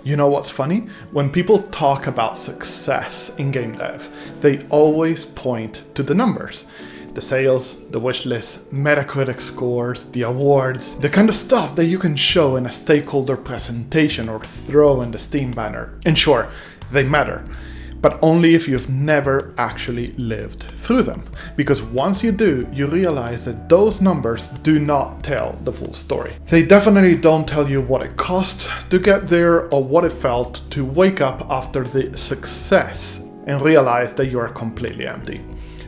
You know what's funny? When people talk about success in game dev, they always point to the numbers. The sales, the wishlist, Metacritic scores, the awards, the kind of stuff that you can show in a stakeholder presentation or throw in the Steam banner. And sure, they matter, but only if you've never actually lived through them. Because once you do, you realize that those numbers do not tell the full story. They definitely don't tell you what it cost to get there or what it felt to wake up after the success and realize that you are completely empty.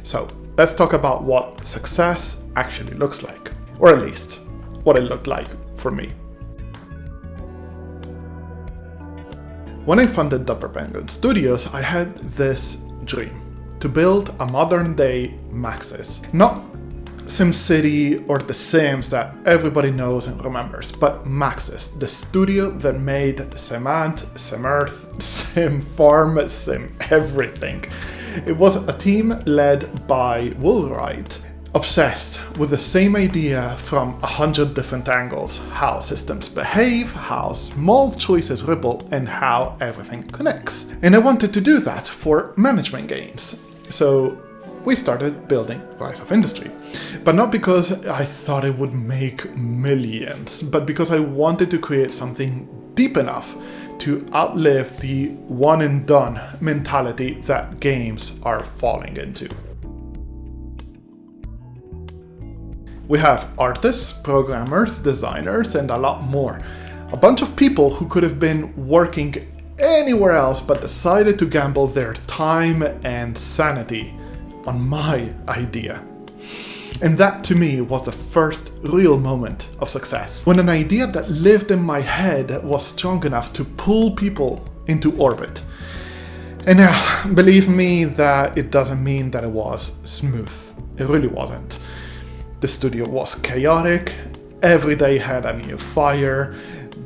So let's talk about what success actually looks like, or at least what it looked like for me. When I funded Dapper Studios, I had this dream to build a modern day Maxis. Not SimCity or The Sims that everybody knows and remembers, but Maxis, the studio that made the SimAnt, SimEarth, Sim Farm, Sim everything. It was a team led by Woolwright, obsessed with the same idea from 100 different angles: how systems behave, how small choices ripple, and how everything connects. And I wanted to do that for management games. So we started building Rise of Industry. But not because I thought it would make millions, but because I wanted to create something deep enough to outlive the one and done mentality that games are falling into. We have artists, programmers, designers, and a lot more. A bunch of people who could have been working anywhere else but decided to gamble their time and sanity on my idea. And that to me was the first real moment of success, when an idea that lived in my head was strong enough to pull people into orbit. And now, believe me that it doesn't mean that it was smooth. It really wasn't. The studio was chaotic, every day had a new fire,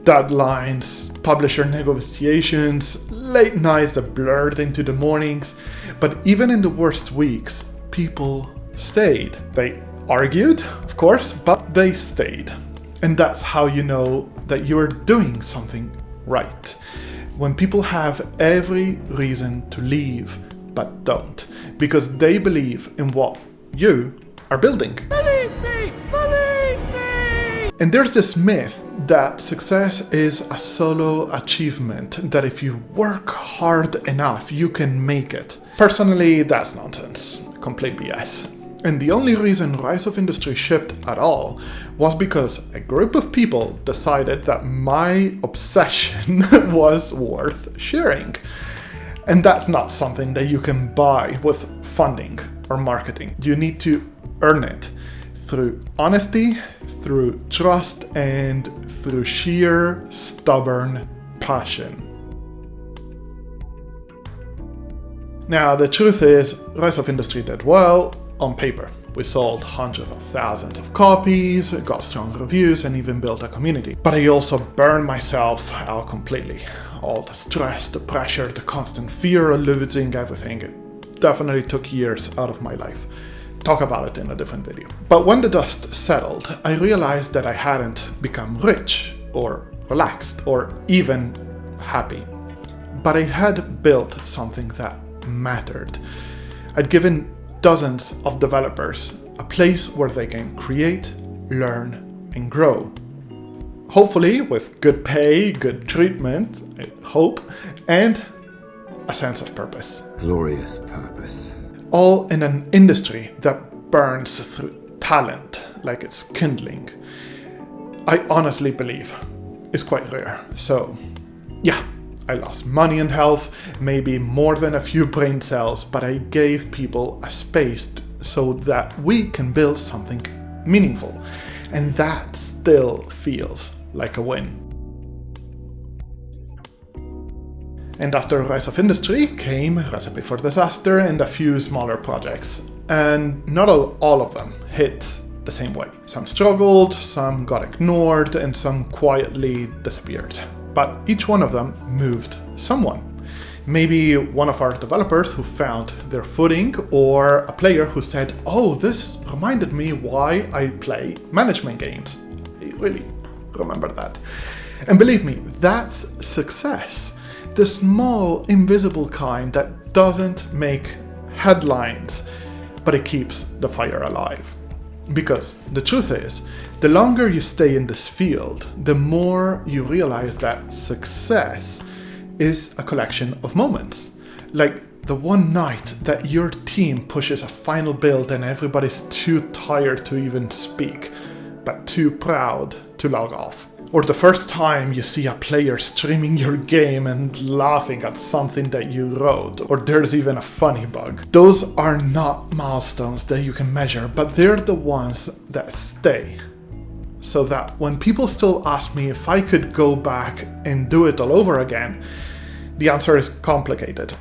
deadlines, publisher negotiations, late nights that blurred into the mornings. But even in the worst weeks, people stayed. They argued, of course, but they stayed. And that's how you know that you're doing something right. When people have every reason to leave, but don't, because they believe in what you are building. Believe me! Believe me! And there's this myth that success is a solo achievement, that if you work hard enough, you can make it. Personally, that's nonsense. Complete BS. And the only reason Rise of Industry shipped at all was because a group of people decided that my obsession was worth sharing. And that's not something that you can buy with funding or marketing. You need to earn it through honesty, through trust, and through sheer stubborn passion. Now, the truth is, Rise of Industry did well on paper. We sold hundreds of thousands of copies, got strong reviews, and even built a community. But I also burned myself out completely. All the stress, the pressure, the constant fear of losing everything. It definitely took years out of my life. Talk about it in a different video. But when the dust settled, I realized that I hadn't become rich, or relaxed, or even happy. But I had built something that mattered. I'd given dozens of developers a place where they can create, learn, and grow. Hopefully with good pay, good treatment, I hope, and a sense of purpose. Glorious purpose. All in an industry that burns through talent like it's kindling. I honestly believe it's quite rare. So, yeah, I lost money and health, maybe more than a few brain cells, but I gave people a space so that we can build something meaningful. And that still feels like a win. And after Rise of Industry came Recipe for Disaster and a few smaller projects. And not all of them hit the same way. Some struggled, some got ignored, and some quietly disappeared. But each one of them moved someone. Maybe one of our developers who found their footing, or a player who said, "Oh, this reminded me why I play management games." I really remember that. And believe me, that's success. The small, invisible kind that doesn't make headlines, but it keeps the fire alive. Because the truth is, the longer you stay in this field, the more you realize that success is a collection of moments. Like the one night that your team pushes a final build and everybody's too tired to even speak, but too proud to log off. Or the first time you see a player streaming your game and laughing at something that you wrote, or there's even a funny bug. Those are not milestones that you can measure, but they're the ones that stay. So that when people still ask me if I could go back and do it all over again, the answer is complicated.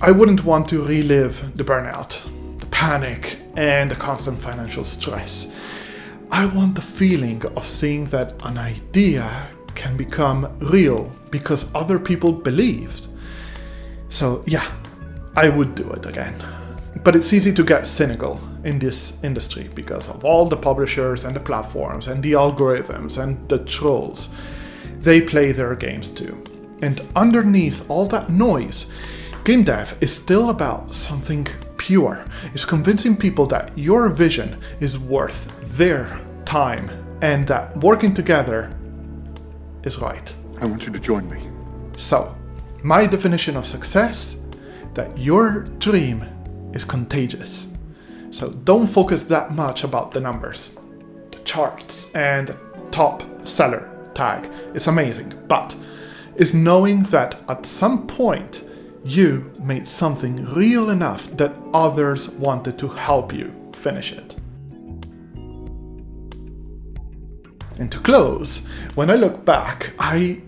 I wouldn't want to relive the burnout, the panic, and the constant financial stress. I want the feeling of seeing that an idea can become real because other people believed. So yeah, I would do it again. But it's easy to get cynical in this industry because of all the publishers and the platforms and the algorithms and the trolls. They play their games too. And underneath all that noise, game dev is still about something pure. It's convincing people that your vision is worth their time and that working together is right. I want you to join me. So, my definition of success, that your dream is contagious. So don't focus that much about the numbers. The charts and the top seller tag is amazing, but is knowing that at some point you made something real enough that others wanted to help you finish it. And to close, when I look back, I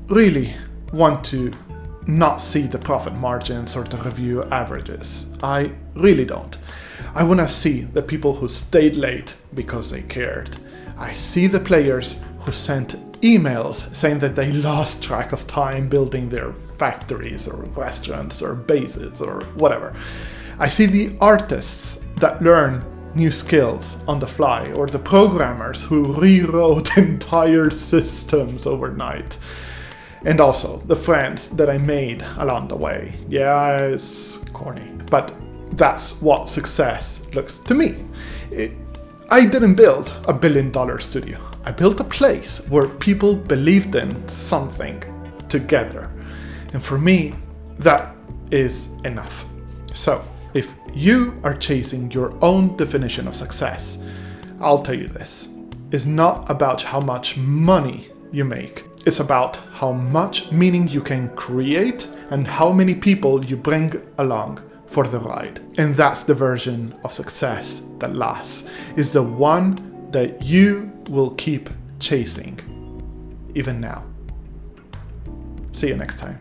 really want to not see the profit margins or the review averages. I really don't. I want to see the people who stayed late because they cared. I see the players who sent emails saying that they lost track of time building their factories or restaurants or bases or whatever. I see the artists that learn new skills on the fly, or the programmers who rewrote entire systems overnight. And also the friends that I made along the way. Yeah, it's corny, but that's what success looks to me. I didn't build $1 billion studio. I built a place where people believed in something together. And for me, that is enough. So, if you are chasing your own definition of success, I'll tell you this. It's not about how much money you make. It's about how much meaning you can create and how many people you bring along for the ride. And that's the version of success that lasts. Is the one that you will keep chasing, even now. See you next time.